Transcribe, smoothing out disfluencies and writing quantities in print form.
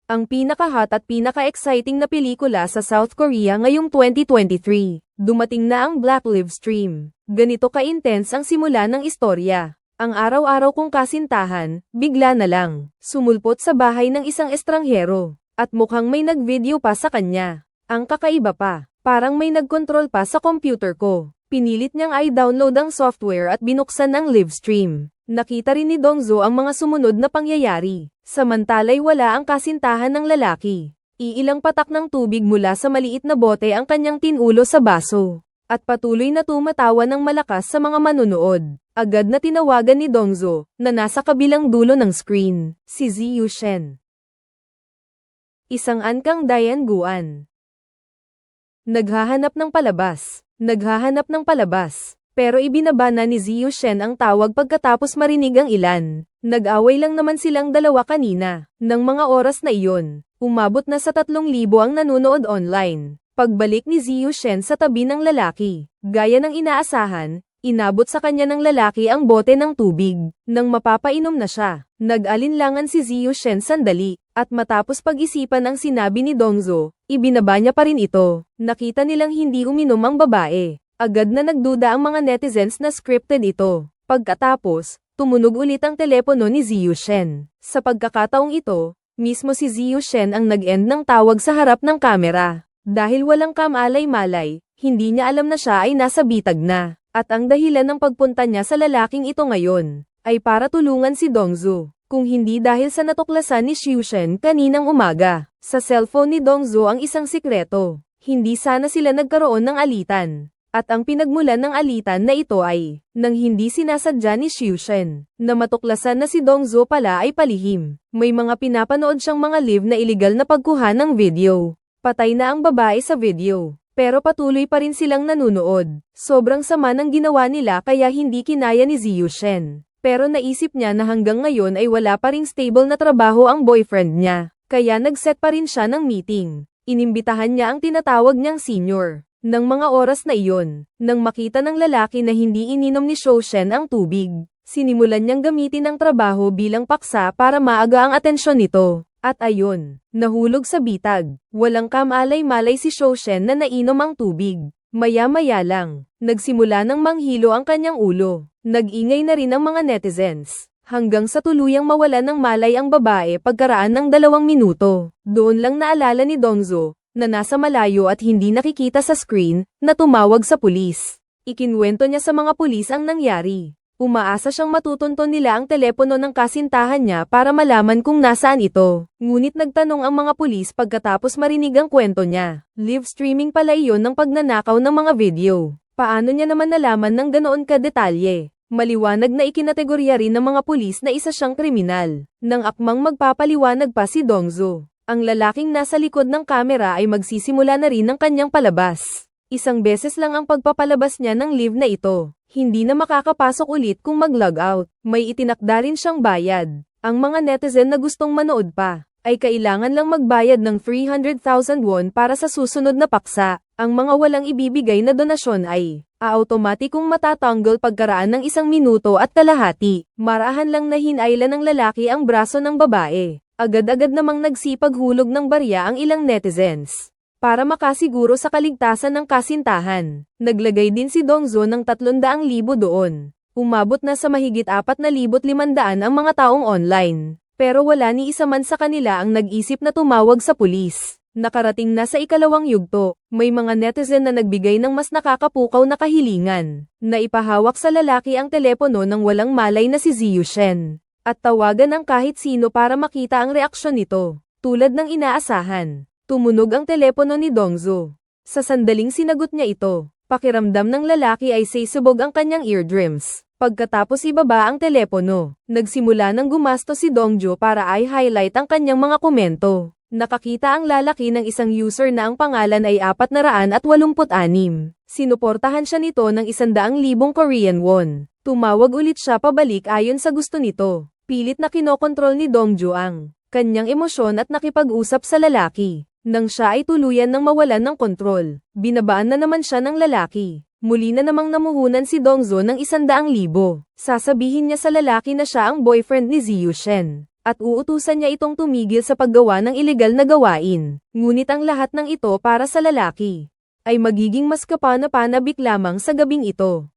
Ang pinaka-hot at pinaka-exciting na pelikula sa South Korea ngayong 2023. Dumating na ang Black Live Stream. Ganito ka-intense ang simula ng istorya. Ang araw-araw kong kasintahan, bigla na lang, sumulpot sa bahay ng isang estranghero. At mukhang may nag-video pa sa kanya. Ang kakaiba pa, parang may nag-control pa sa computer ko. Pinilit niyang i-download ang software at binuksan ang live stream. Nakita rin ni Dongzo ang mga sumunod na pangyayari. Samantala'y wala ang kasintahan ng lalaki. Iilang patak ng tubig mula sa maliit na bote ang kanyang tinulo sa baso. At patuloy na tumatawa ng malakas sa mga manunood. Agad na tinawagan ni Dongzo, na nasa kabilang dulo ng screen, si Ziyu Shen. Isang angkang Diane Guan. Naghahanap ng palabas. Pero ibinaba na ni Ziyu Shen ang tawag pagkatapos marinig ang ilan. Nag-away lang naman silang dalawa kanina. Nang mga oras na iyon, umabot na sa 3,000 ang nanonood online. Pagbalik ni Ziyu Shen sa tabi ng lalaki, gaya ng inaasahan, inabot sa kanya ng lalaki ang bote ng tubig. Nang mapapainom na siya, nag-alinlangan si Ziyu Shen sandali, at matapos pag-isipan ang sinabi ni Dongzo, ibinaba niya pa rin ito. Nakita nilang hindi uminom ang babae. Agad na nagduda ang mga netizens na scripted ito. Pagkatapos, tumunog ulit ang telepono ni Ziyu Shen. Sa pagkakataong ito, mismo si Ziyu Shen ang nag-end ng tawag sa harap ng kamera. Dahil walang kamalay-malay, hindi niya alam na siya ay nasa bitag na. At ang dahilan ng pagpunta niya sa lalaking ito ngayon, ay para tulungan si Dongzo. Kung hindi dahil sa natuklasan ni Ziyu Shen kaninang umaga, sa cellphone ni Dongzo ang isang sikreto. Hindi sana sila nagkaroon ng alitan. At ang pinagmulan ng alitan na ito ay, nang hindi sinasadya ni Ziyu Shen, na matuklasan na si Dongzo pala ay palihim. May mga pinapanood siyang mga live na iligal na pagkuha ng video. Patay na ang babae sa video, pero patuloy pa rin silang nanunood. Sobrang sama ng ginawa nila kaya hindi kinaya ni Ziyu Shen. Pero naisip niya na hanggang ngayon ay wala pa ring stable na trabaho ang boyfriend niya, kaya nag-set pa rin siya ng meeting. Inimbitahan niya ang tinatawag niyang senior. Nang mga oras na iyon, nang makita ng lalaki na hindi ininom ni Ziyu Shen ang tubig, sinimulan niyang gamitin ang trabaho bilang paksa para maaga ang atensyon nito. At ayun, nahulog sa bitag. Walang kamalay-malay si Ziyu Shen na nainom ang tubig. Maya-maya lang, nagsimula ng manghilo ang kanyang ulo. Nag-ingay na rin ang mga netizens. Hanggang sa tuluyang mawala ng malay ang babae pagkaraan ng 2 minuto. Doon lang naalala ni Dongzo, na nasa malayo at hindi nakikita sa screen, na tumawag sa pulis. Ikinwento niya sa mga pulis ang nangyari. Umaasa siyang matutunton nila ang telepono ng kasintahan niya para malaman kung nasaan ito. Ngunit nagtanong ang mga pulis pagkatapos marinig ang kwento niya. Live streaming pala iyon ng pagnanakaw ng mga video. Paano niya naman nalaman ng ganoon kadetalye? Maliwanag na ikinategorya rin ng mga pulis na isa siyang kriminal. Nang akmang magpapaliwanag pa si Dongzo, ang lalaking nasa likod ng kamera ay magsisimula na rin ng kanyang palabas. Isang beses lang ang pagpapalabas niya ng live na ito. Hindi na makakapasok ulit kung mag-log out. May itinakda rin siyang bayad. Ang mga netizen na gustong manood pa, ay kailangan lang magbayad ng 300,000 won para sa susunod na paksa. Ang mga walang ibibigay na donasyon ay automatikong matatanggal pagkaraan ng 1 minuto at kalahati. Marahan lang na hinailan ng lalaki ang braso ng babae. Agad-agad namang nagsipaghulog ng barya ang ilang netizens. Para makasiguro sa kaligtasan ng kasintahan, naglagay din si Dongzo ng 300,000 doon. Umabot na sa mahigit 4,500 ang mga taong online. Pero wala ni isa man sa kanila ang nag-isip na tumawag sa pulis. Nakarating na sa ikalawang yugto, may mga netizen na nagbigay ng mas nakakapukaw na kahilingan, na ipahawak sa lalaki ang telepono ng walang malay na si Ziyu Shen. At tawagan ng kahit sino para makita ang reaksyon nito. Tulad ng inaasahan, tumunog ang telepono ni Dongzo. Sa sandaling sinagot niya ito, pakiramdam ng lalaki ay sisubog ang kanyang eardrums. Pagkatapos ibaba ang telepono, nagsimula ng gumasto si Dongzo para i-highlight ang kanyang mga komento. Nakakita ang lalaki ng isang user na ang pangalan ay 486. Sinuportahan siya nito ng 100,000 Korean won. Tumawag ulit siya pabalik ayon sa gusto nito. Pilit na kinokontrol ni Dongzo ang kanyang emosyon at nakipag-usap sa lalaki. Nang siya ay tuluyan ng mawalan ng kontrol, binabaan na naman siya ng lalaki. Muli na namang namuhunan si Dongzo ng 100,000. Sasabihin niya sa lalaki na siya ang boyfriend ni Ziyu Shen. at uutusan niya itong tumigil sa paggawa ng ilegal na gawain. Ngunit ang lahat ng ito para sa lalaki ay magiging mas kapana-panabik lamang sa gabing ito.